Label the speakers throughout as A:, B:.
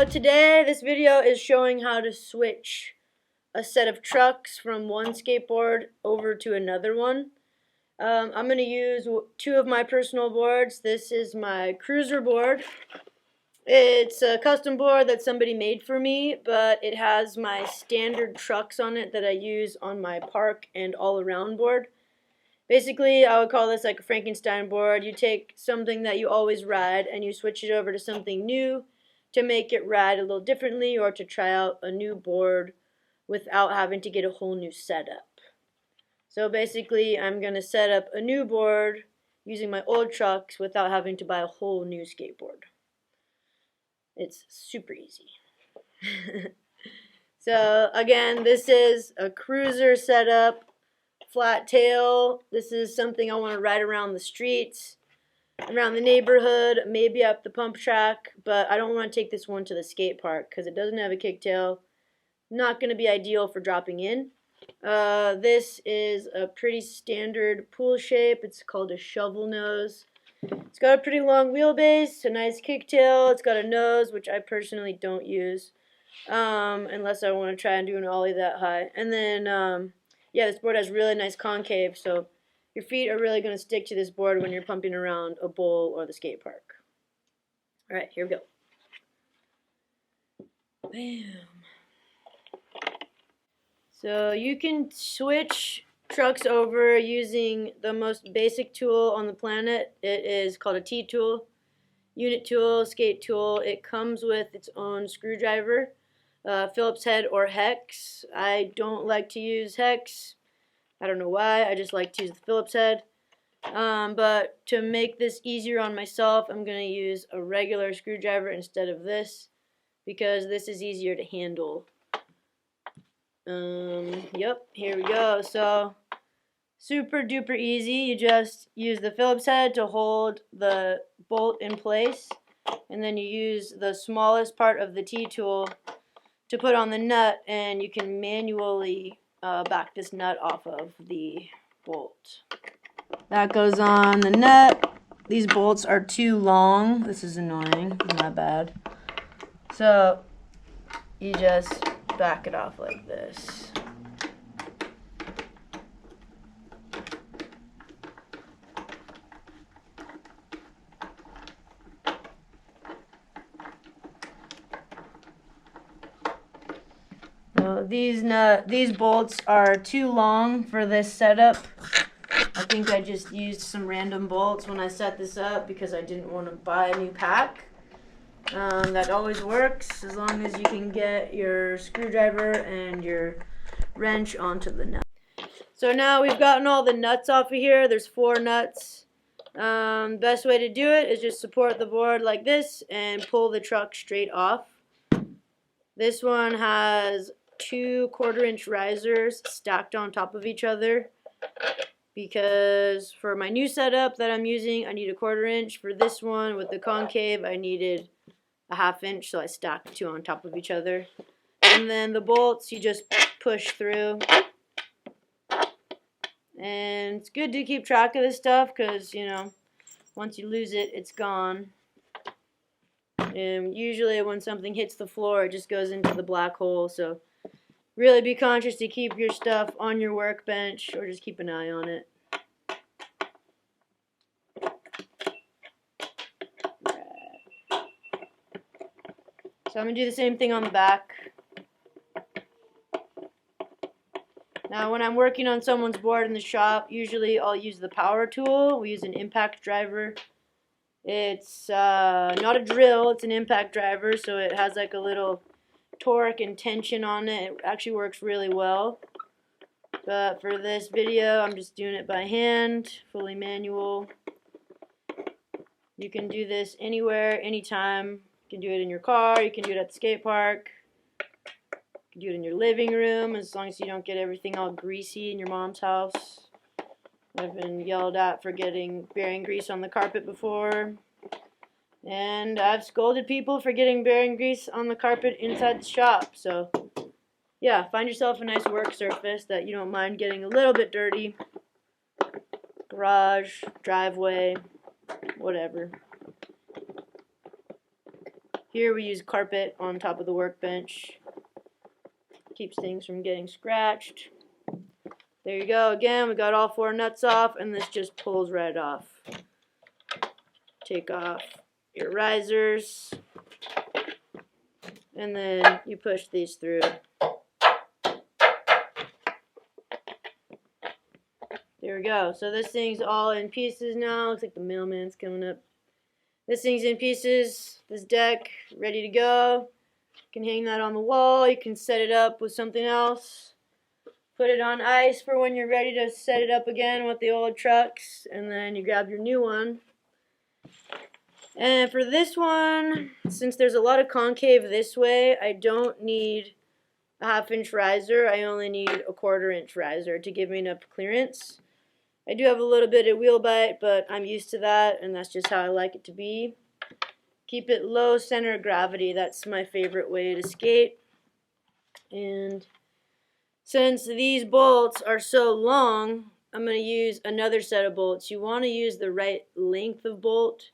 A: Today this video is showing how to switch a set of trucks from one skateboard over to another one. I'm going to use two of my personal boards. This is my cruiser board. It's a custom board that somebody made for me, but it has my standard trucks on it that I use on my park and all-around board. Basically, I would call this like a Frankenstein board. You take something that you always ride and you switch it over to something new to make it ride a little differently or to try out a new board without having to get a whole new setup. So basically, I'm going to set up a new board using my old trucks without having to buy a whole new skateboard. It's super easy. So again, this is a cruiser setup, flat tail. This is something I want to ride around the streets, around the neighborhood, maybe up the pump track, but I don't want to take this one to the skate park because it doesn't have a kicktail. Not going to be ideal for dropping in. This is a pretty standard pool shape. It's called a shovel nose. It's got a pretty long wheelbase, a nice kicktail. It's got a nose, which I personally don't use, unless I want to try and do an ollie that high. And then, yeah, this board has really nice concave, so your feet are really going to stick to this board when you're pumping around a bowl or the skate park. Alright, here we go. Bam. So you can switch trucks over using the most basic tool on the planet. It is called a T-tool, unit tool, skate tool. It comes with its own screwdriver, Phillips head or hex. I don't like to use hex. I don't know why. I just like to use the Phillips head. But to make this easier on myself, I'm going to use a regular screwdriver instead of this because this is easier to handle. Yep, here we go. So, super duper easy. You just use the Phillips head to hold the bolt in place, and then you use the smallest part of the T-tool to put on the nut, and you can manually back this nut off of the bolt. That goes on the nut. These bolts are too long. This is annoying. Not bad. So, you just back it off like this. Now, these bolts are too long for this setup. I think I just used some random bolts when I set this up because I didn't want to buy a new pack. That always works as long as you can get your screwdriver and your wrench onto the nut. So now we've gotten all the nuts off of here. There's 4 nuts. Best way to do it is just support the board like this and pull the truck straight off. This one has 2 1/4-inch risers stacked on top of each other because for my new setup that I'm using I need a 1/4-inch. For this one with the concave I needed a 1/2 inch, so I stacked 2 on top of each other. And then the bolts you just push through. And it's good to keep track of this stuff because, you know, once you lose it, it's gone. And usually when something hits the floor, it just goes into the black hole. So really be conscious to keep your stuff on your workbench or just keep an eye on it. So I'm going to do the same thing on the back. Now when I'm working on someone's board in the shop, usually I'll use the power tool. We use an impact driver. It's not a drill, it's an impact driver, so it has like a little torque and tension on it. It actually works really well. But for this video, I'm just doing it by hand, fully manual. You can do this anywhere, anytime. You can do it in your car, you can do it at the skate park, you can do it in your living room, as long as you don't get everything all greasy in your mom's house. I've been yelled at for getting bearing grease on the carpet before, and I've scolded people for getting bearing grease on the carpet inside the shop. So yeah, find yourself a nice work surface that you don't mind getting a little bit dirty. Garage, driveway, whatever. Here we use carpet on top of the workbench. Keeps things from getting scratched. There you go. Again, we got all 4 nuts off, and this just pulls right off. Take off your risers, and then you push these through. There we go. So this thing's all in pieces now. Looks like the mailman's coming up. This thing's in pieces. This deck, ready to go. You can hang that on the wall. You can set it up with something else. Put it on ice for when you're ready to set it up again with the old trucks. And then you grab your new one. And for this one, since there's a lot of concave this way, I don't need a 1/2 inch riser. I only need a 1/4 inch riser to give me enough clearance. I do have a little bit of wheel bite, but I'm used to that, and that's just how I like it to be. Keep it low center of gravity. That's my favorite way to skate. And since these bolts are so long, I'm going to use another set of bolts. You want to use the right length of bolt.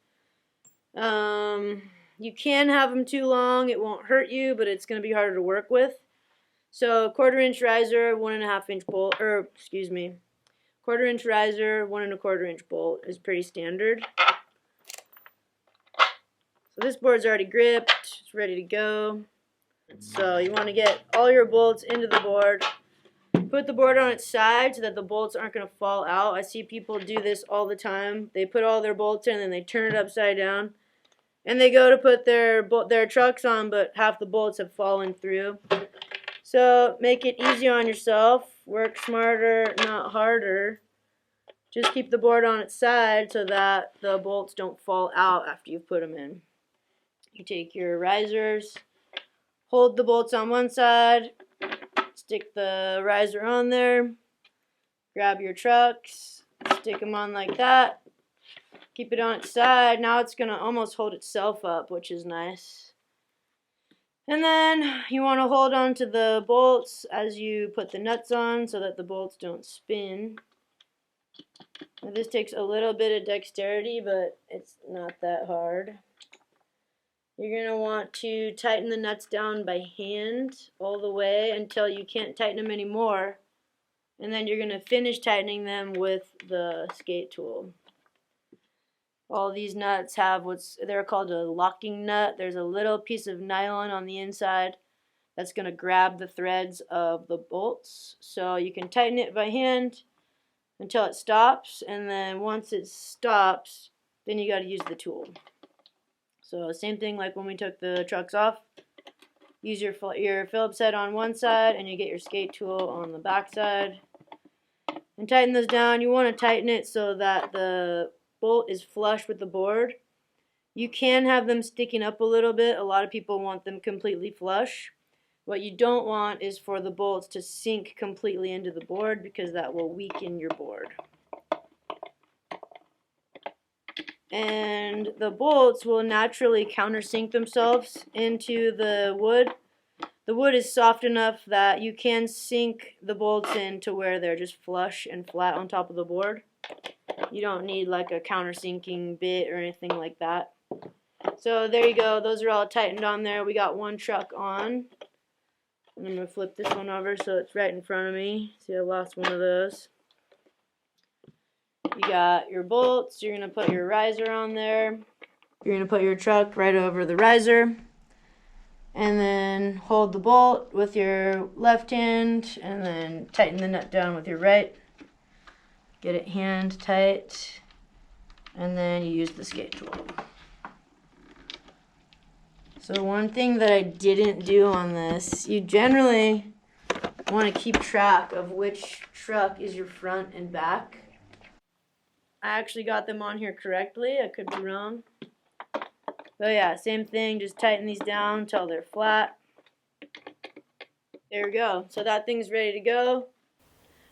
A: You can have them too long. It won't hurt you, but it's going to be harder to work with. So 1/4 inch riser, 1 1/2 inch bolt, or excuse me, 1/4 inch riser, 1 1/4 inch bolt is pretty standard. So this board's already gripped, it's ready to go. So you want to get all your bolts into the board. Put the board on its side so that the bolts aren't going to fall out. I see people do this all the time. They put all their bolts in and they turn it upside down. And they go to put their trucks on, but half the bolts have fallen through. So make it easier on yourself. Work smarter, not harder. Just keep the board on its side so that the bolts don't fall out after you've put them in. You take your risers, hold the bolts on one side, stick the riser on there, grab your trucks, stick them on like that, keep it on its side. Now it's going to almost hold itself up, which is nice. And then you want to hold on to the bolts as you put the nuts on so that the bolts don't spin. Now this takes a little bit of dexterity, but it's not that hard. You're going to want to tighten the nuts down by hand all the way until you can't tighten them anymore. And then you're going to finish tightening them with the skate tool. All these nuts have they're called a locking nut. There's a little piece of nylon on the inside that's going to grab the threads of the bolts. So you can tighten it by hand until it stops, and then once it stops, then you got to use the tool. So same thing like when we took the trucks off. Use your Phillips head on one side, and you get your skate tool on the back side. And tighten those down. You want to tighten it so that the bolt is flush with the board. You can have them sticking up a little bit. A lot of people want them completely flush. What you don't want is for the bolts to sink completely into the board, because that will weaken your board. And the bolts will naturally countersink themselves into the wood. The wood is soft enough that you can sink the bolts in to where they're just flush and flat on top of the board. You don't need like a countersinking bit or anything like that. So there you go. Those are all tightened on there. We got one truck on. And I'm going to flip this one over so it's right in front of me. See, I lost one of those. You got your bolts. You're going to put your riser on there. You're going to put your truck right over the riser. And then hold the bolt with your left hand and then tighten the nut down with your right. Get it hand tight. And then you use the skate tool. So one thing that I didn't do on this, you generally want to keep track of which truck is your front and back. I actually got them on here correctly. I could be wrong. But yeah, same thing. Just tighten these down until they're flat. There we go. So that thing's ready to go.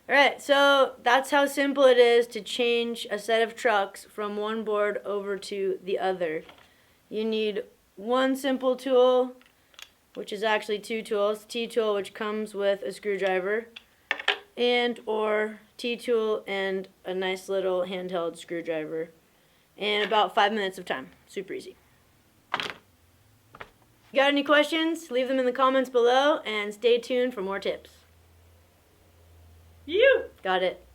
A: Alright, so that's how simple it is to change a set of trucks from one board over to the other. You need one simple tool, which is actually two tools. T-tool, which comes with a screwdriver, and or T-tool and a nice little handheld screwdriver, and about 5 minutes of time. Super easy. Got any questions? Leave them in the comments below and stay tuned for more tips.
B: You!
A: Got it.